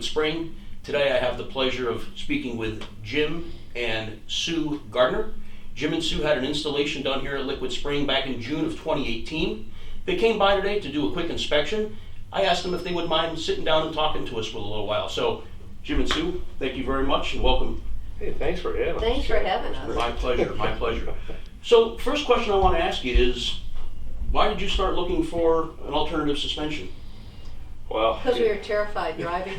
Liquid Spring. Today I have the pleasure of speaking with Jim and Sue Gardner. Jim and Sue had an installation done here at Liquid Spring back in June of 2018. They came by today to do a quick inspection. I asked them if they would mind sitting down and talking to us for a little while. So, Jim and Sue, thank you very much and welcome. Hey, thanks for having us. Thanks for having us. My pleasure, my pleasure. So, first question I want to ask you is, why did you start looking for an alternative suspension? Well, Because we were terrified driving.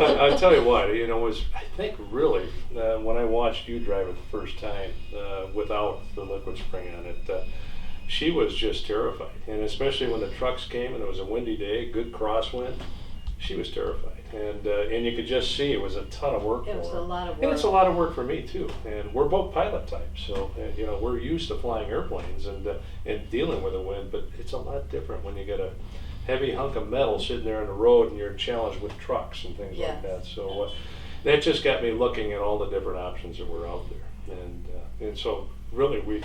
I'll tell you what, it was, I think really, when I watched you drive it the first time without the Liquid Spring on it, she was just terrified. And especially when the trucks came and it was a windy day, good crosswind, she was terrified. And you could just see it was a ton of work for her. It was a lot of work. And it's a lot of work for me too. And we're both pilot types, so we're used to flying airplanes and dealing with the wind. But it's a lot different when you get a heavy hunk of metal sitting there on the road and you're challenged with trucks and things like that. So that just got me looking at all the different options that were out there. And so really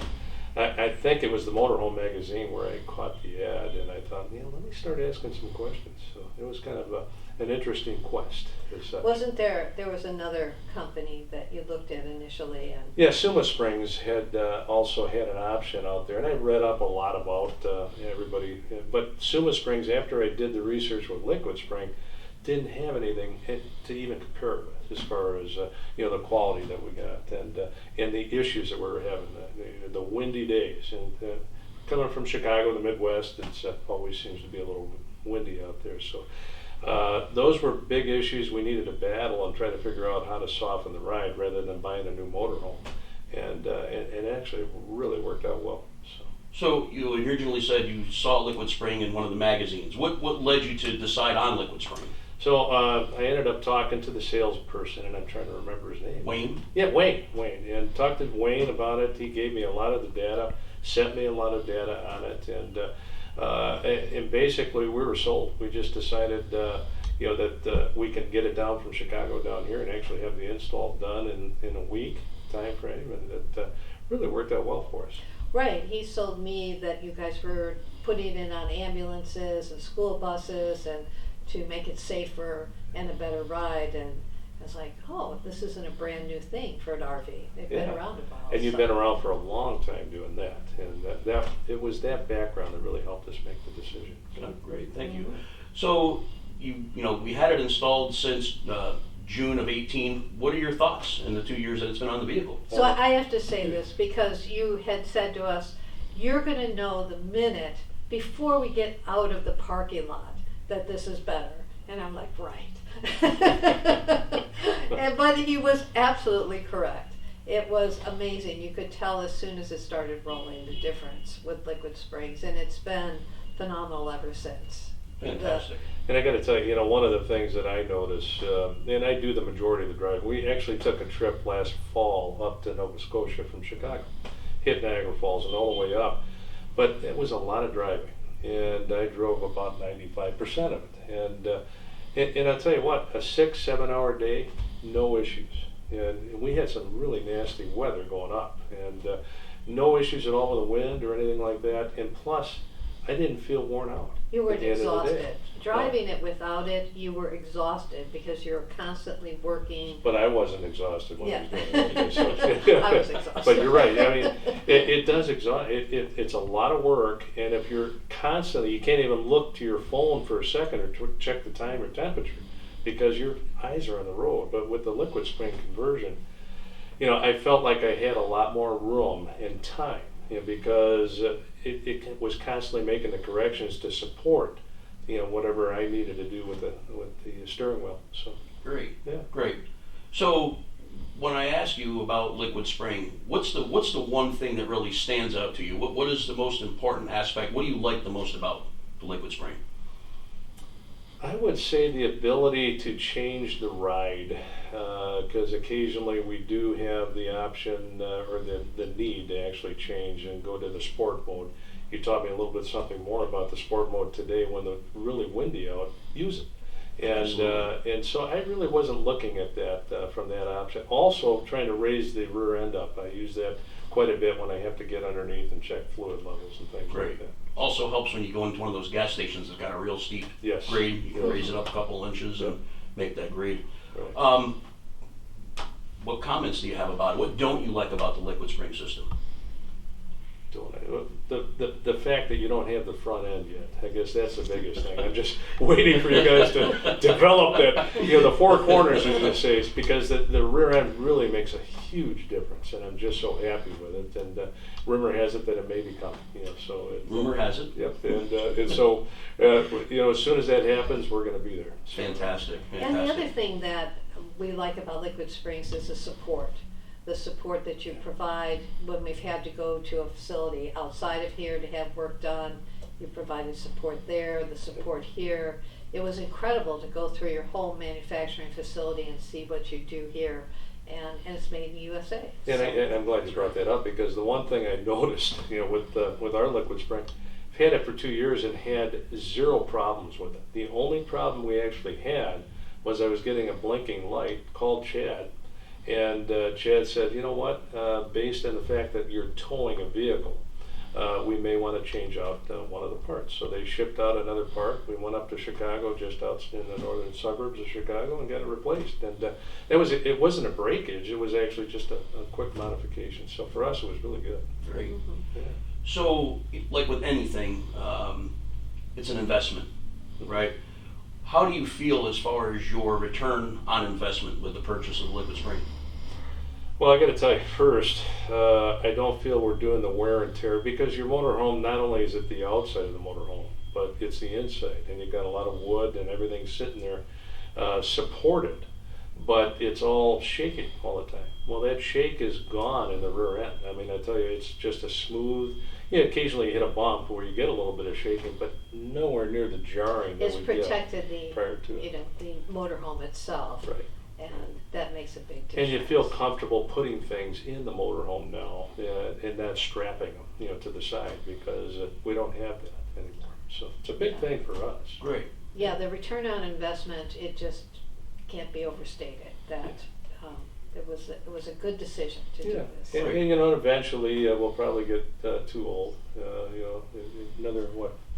I think it was the Motorhome magazine where I caught the ad, and I thought, let me start asking some questions. So it was kind of an interesting quest. Wasn't there was another company that you looked at initially? And yeah, Suma Springs had also had an option out there, and I read up a lot about everybody. But Suma Springs, after I did the research with Liquid Spring, didn't have anything to even compare it with as far as the quality that we got and the issues that we were having, the windy days, and coming from Chicago, the Midwest, it always seems to be a little windy out there. So those were big issues we needed to battle and try to figure out how to soften the ride rather than buying a new motorhome, and actually it really worked out well. So you originally said you saw Liquid Spring in one of the magazines. What led you to decide on Liquid Spring? So I ended up talking to the salesperson, and I'm trying to remember his name. Wayne? Yeah, Wayne. And talked to Wayne about it. He gave me a lot of the data, sent me a lot of data on it, and basically we were sold. We just decided, that we can get it down from Chicago down here and actually have the install done in a week time frame, and it really worked out well for us. right, he sold me that you guys were putting it on ambulances and school buses and to make it safer and a better ride, and I was like, oh, this isn't a brand new thing for an RV. They've been around a while. And you've been around for a long time doing that, and that it was that background that really helped us make the decision. Oh, great, thank you. So we had it installed since June of 18. What are your thoughts in the 2 years that it's been on the vehicle? So I have to say this because you had said to us, you're going to know the minute before we get out of the parking lot that this is better. And I'm like, right. But he was absolutely correct. It was amazing. You could tell as soon as it started rolling the difference with Liquid Springs, and it's been phenomenal ever since. Fantastic. And I got to tell you, one of the things that I noticed, and I do the majority of the driving, we actually took a trip last fall up to Nova Scotia from Chicago, hit Niagara Falls and all the way up, but it was a lot of driving, and I drove about 95% of it. And I'll tell you what, a 6-7 hour day, no issues. And we had some really nasty weather going up, and no issues at all with the wind or anything like that. And plus, I didn't feel worn out. You were at the end of the exhausted. day. Driving it without it, you were exhausted because you're constantly working. But I wasn't exhausted when I was doing it. I was exhausted. But you're right. I mean, it does exhaust. It's a lot of work, and if you're constantly, you can't even look to your phone for a second or check the time or temperature because your eyes are on the road. But with the Liquid Spring conversion, I felt like I had a lot more room and time, because it was constantly making the corrections to support whatever I needed to do with the steering wheel. So Great. yeah, Great. So when I ask you about Liquid Spring, what's the one thing that really stands out to you? What is the most important aspect? What do you like the most about the Liquid Spring? I would say the ability to change the ride, because occasionally we do have the option or the need to actually change and go to the sport mode. You taught me a little bit something more about the sport mode today when it's really windy out. Use it. And so I really wasn't looking at that from that option. Also trying to raise the rear end up. I use that quite a bit when I have to get underneath and check fluid levels and things like that. also helps when you go into one of those gas stations that's got a real steep Yes. grade. You can Yes. raise it up a couple inches and make that grade. Right. What comments do you have about it? What don't you like about the LiquidSpring system? The fact that you don't have the front end yet, I guess that's the biggest thing. I'm just waiting for you guys to develop that, the four corners, as they say, because the rear end really makes a huge difference, and I'm just so happy with it. And rumor has it that it may be coming, so. Rumor has it? Yep, and so, as soon as that happens, we're gonna be there. So. Fantastic. And the other thing that we like about Liquid Springs is the support that you provide when we've had to go to a facility outside of here to have work done. You provided support there, the support here. It was incredible to go through your whole manufacturing facility and see what you do here, and it's made in the USA. And I'm glad you brought that up, because the one thing I noticed, with our LiquidSpring, I've had it for 2 years and had zero problems with it. The only problem we actually had was I was getting a blinking light, called Chad, and Chad said, you know what, based on the fact that you're towing a vehicle, we may want to change out one of the parts. So they shipped out another part. We went up to Chicago, just out in the northern suburbs of Chicago, and got it replaced. And it wasn't a breakage, it was actually just a quick modification. So for us, it was really good. Great. Yeah. So, like with anything, it's an investment, right? How do you feel as far as your return on investment with the purchase of LiquidSpring? Well, I got to tell you first, I don't feel we're doing the wear and tear, because your motorhome, not only is it the outside of the motorhome, but it's the inside, and you've got a lot of wood and everything sitting there supported, but it's all shaking all the time. Well, that shake is gone in the rear end. I mean, I tell you, it's just a smooth. Occasionally you hit a bump where you get a little bit of shaking, but nowhere near the jarring that It's we protected get prior to it. the motorhome itself. Right. And that makes a big difference. And you feel comfortable putting things in the motorhome now, and not strapping them, to the side, because we don't have that anymore. So it's a big thing for us. Great. Yeah, the return on investment, it just can't be overstated. That it was a good decision to do this. And eventually we'll probably get too old. Another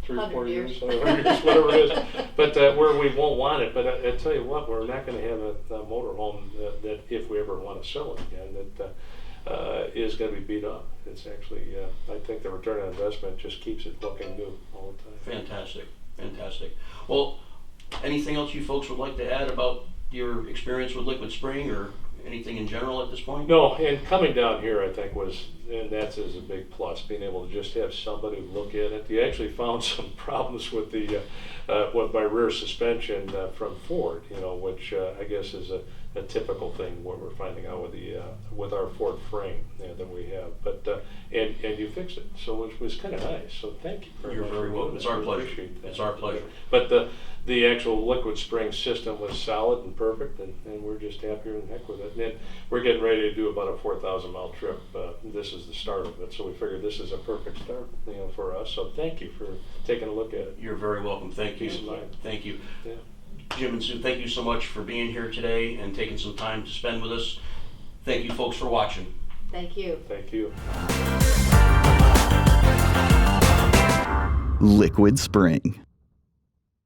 3 or 4 years, 100 years, whatever it is. But where we won't want it. But I tell you what, we're not going to have a motorhome that if we ever want to sell it again, that is going to be beat up. It's actually, I think the return on investment just keeps it looking new all the time. Fantastic. Well, anything else you folks would like to add about your experience with LiquidSpring, or anything in general at this point? No, and coming down here, I think and that's a big plus, being able to just have somebody look at it. You actually found some problems with with my rear suspension from Ford, which I guess is a typical thing what we're finding out with our Ford frame that we have. But and you fixed it, so it was kind of nice. So thank you very much. You're very welcome. It's our pleasure. It's our pleasure. But the actual LiquidSpring system was solid and perfect, and we're just happier than heck with it. And then we're getting ready to do about a 4,000-mile trip. This is the start of it, so we figured this is a perfect start, for us. So thank you for taking a look at it. You're very welcome. Thank you. Peace of mind. Thank you. Yeah. Jim and Sue, thank you so much for being here today and taking some time to spend with us. Thank you folks for watching. Thank you. Thank you. LiquidSpring.